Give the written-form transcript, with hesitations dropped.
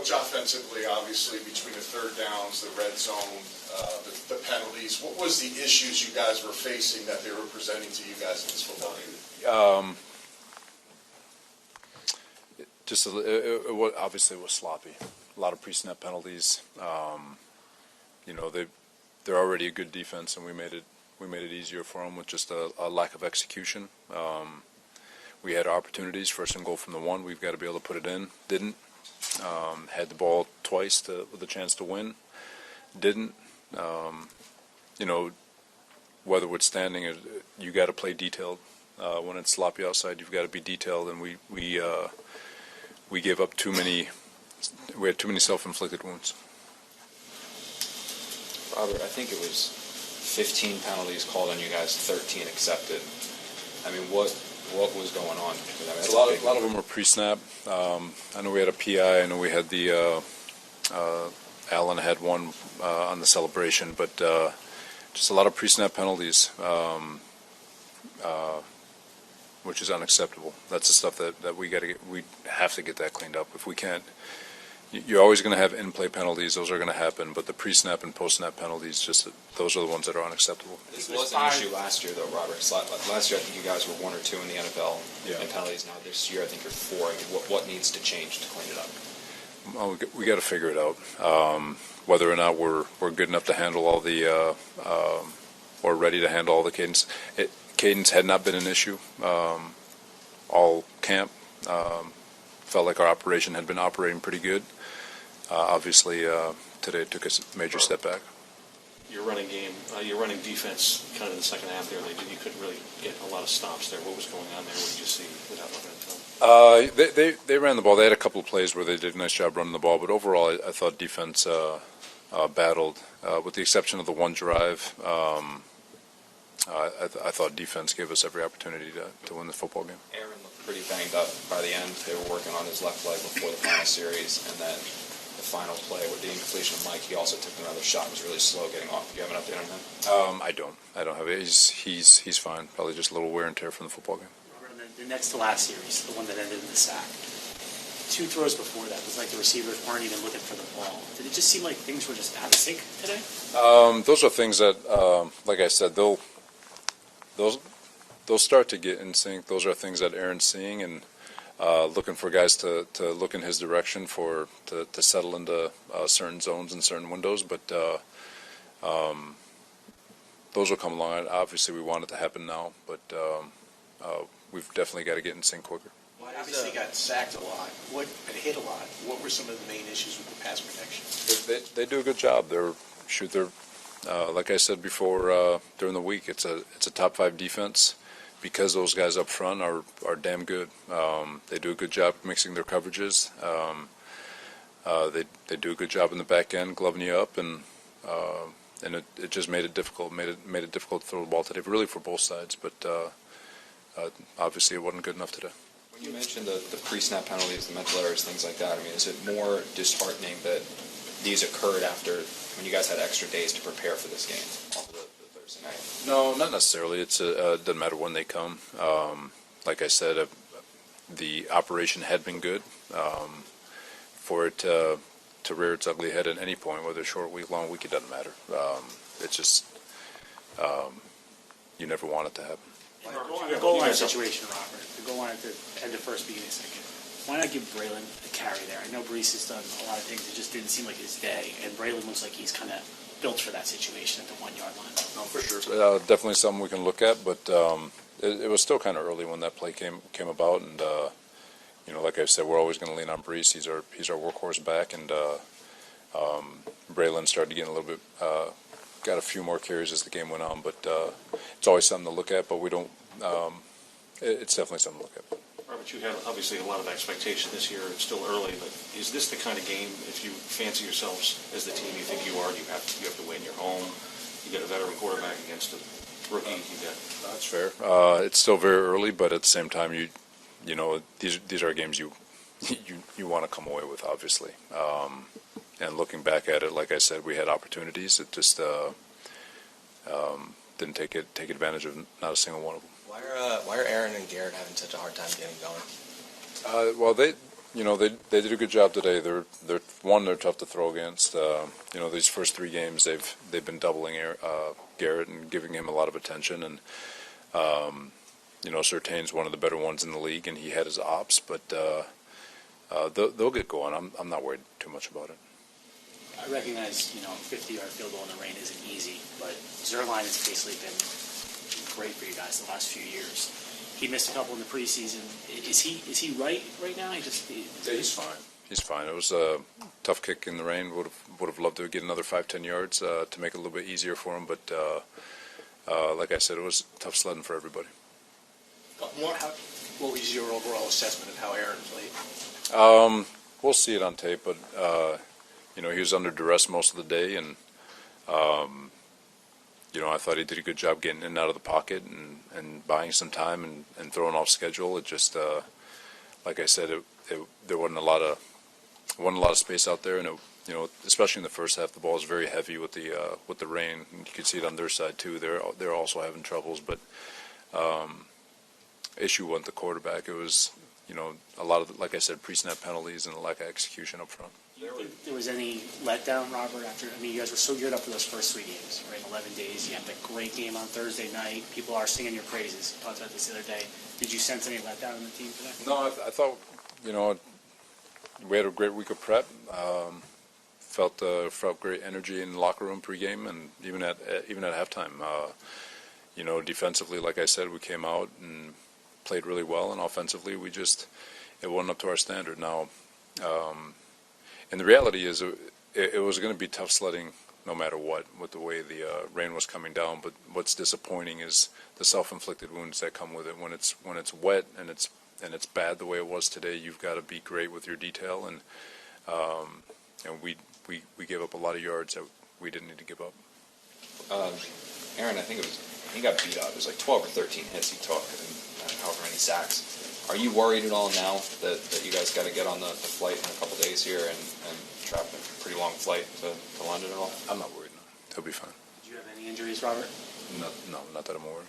Coach, offensively, obviously, between the third downs, the red zone, the penalties, what was the issues you guys were facing that they were presenting to you guys in this football game? Obviously it was sloppy. A lot of pre-snap penalties. They're already a good defense, and we made it easier for them with just a lack of execution. We had opportunities, first and goal from the one. We've got to be able to put it in. Didn't. Had the ball twice with a chance to win. Didn't. Weather witstanding, you got to play detailed. When it's sloppy outside, you've got to be detailed, and we gave up too many. We had too many self-inflicted wounds. Robert, I think it was 15 penalties called on you guys, 13 accepted. I mean, what was going on? A lot of them were pre-snap. I know we had a PI. I know we had the Allen had one on the celebration, but just a lot of pre-snap penalties, which is unacceptable. That's the stuff that we have to get that cleaned up. If we can't, you're always going to have in-play penalties. Those are going to happen, but the pre-snap and post-snap penalties, those are the ones that are unacceptable. This was an issue last year, though, Robert. Last year, I think you guys were 1 or 2 in the NFL in penalties. Now this year, I think you're 4. I mean, what needs to change to clean it up? Well, we got to figure it out. Whether or not we're good enough to handle all the or ready to handle all the cadence. Cadence had not been an issue all camp. Felt like our operation had been operating pretty good. Obviously, today it took a major step back. Your running game, your running defense, kind of in the second half there, you couldn't really get a lot of stops there. What was going on there? What did you see without looking at film? They ran the ball. They had a couple of plays where they did a nice job running the ball, but overall, I thought defense battled, with the exception of the one drive. I thought defense gave us every opportunity to win the football game. Aaron looked pretty banged up by the end. They were working on his left leg before the final series, and then the final play with the incompletion of Mike, he also took another shot. Was really slow getting off. Do you have an update on him? I don't have it. He's fine. Probably just a little wear and tear from the football game. The next to last series, the one that ended in the sack. 2 throws before that, it was like the receivers weren't even looking for the ball. Did it just seem like things were just out of sync today? Those are things that, like I said, they'll start to get in sync. Those are things that Aaron's seeing and looking for guys to look in his direction to settle into certain zones and certain windows. But those will come along. Obviously, we want it to happen now, but we've definitely got to get in sync quicker. Well, obviously got sacked a lot and hit a lot. What were some of the main issues with the pass protection? They do a good job. They're like I said before during the week, it's a top 5 defense because those guys up front are damn good. They do a good job mixing their coverages. They do a good job in the back end, gloving you up, and it just made it difficult. Made it difficult to throw the ball today, really for both sides. But obviously, it wasn't good enough today. When you mentioned the pre-snap penalties, the mental errors, things like that, I mean, is it more disheartening that these occurred after when you guys had extra days to prepare for this game, the Thursday night? No, not necessarily. It doesn't matter when they come. Like I said, the operation had been good. For it to rear its ugly head at any point, whether short week, long week, it doesn't matter. It's just you never want it to happen. The goal line situation, Robert. The goal line at the end of first, beginning of second. Why not give Braylon a carry there? I know Brees has done a lot of things. It just didn't seem like his day, and Braylon looks like he's kind of built for that situation at the 1 yard line. No, for sure. Definitely something we can look at, but it was still kind of early when that play came about, and like I said, we're always going to lean on Brees. He's our workhorse back, and Braylon started getting a little bit. Got a few more carries as the game went on, but it's always something to look at. But we don't. It's definitely something to look at. Robert, you have obviously a lot of expectation this year. It's still early, but is this the kind of game, if you fancy yourselves as the team you think you are, you have to win? You're home. You got a veteran quarterback against a rookie. That's fair. It's still very early, but at the same time, these are games you want to come away with, obviously. And looking back at it, like I said, we had opportunities. It just didn't take advantage of not a single one of them. Why are Aaron and Garrett having such a hard time getting going? Well, They did a good job today. They're tough to throw against. These first 3 games they've been doubling Garrett and giving him a lot of attention, and Surtain's one of the better ones in the league, and he had his ops, but they'll get going. I'm not worried too much about it. I recognize, 50-yard field goal in the rain isn't easy, but Zerline has basically been great for you guys the last few years. He missed a couple in the preseason. Is he right now? He's fine. He's fine. It was a tough kick in the rain. Would have loved to get another 5-10 yards to make it a little bit easier for him, but like I said, it was tough sledding for everybody. What was your overall assessment of how Aaron played? We'll see it on tape, but he was under duress most of the day, and I thought he did a good job getting in and out of the pocket and buying some time and throwing off schedule. It just, like I said, there wasn't a lot of space out there, and especially in the first half, the ball was very heavy with the rain. You could see it on their side too. They're also having troubles, but issue wasn't the quarterback. It was a lot of, like I said, pre-snap penalties and a lack of execution up front. Do you think there was any letdown, Robert, after, you guys were so geared up for those first 3 games, right? 11 days, you had that great game on Thursday night. People are singing your praises. We talked about this the other day. Did you sense any letdown in the team today? No, I thought, we had a great week of prep. Felt great energy in the locker room pregame and even at halftime. Defensively, like I said, we came out and played really well, and offensively, it wasn't up to our standard. Now, and the reality is, it was going to be tough sledding no matter what, with the way the rain was coming down. But what's disappointing is the self-inflicted wounds that come with it. When it's wet and it's bad the way it was today, you've got to be great with your detail, and we gave up a lot of yards that we didn't need to give up. Aaron, I think he got beat up. It was like 12 or 13 hits he took, and however many sacks. Are you worried at all now that you guys got to get on the flight in a couple days here and trap a pretty long flight to London at all? I'm not worried. No. He'll be fine. Did you have any injuries, Robert? No, not that I'm aware of.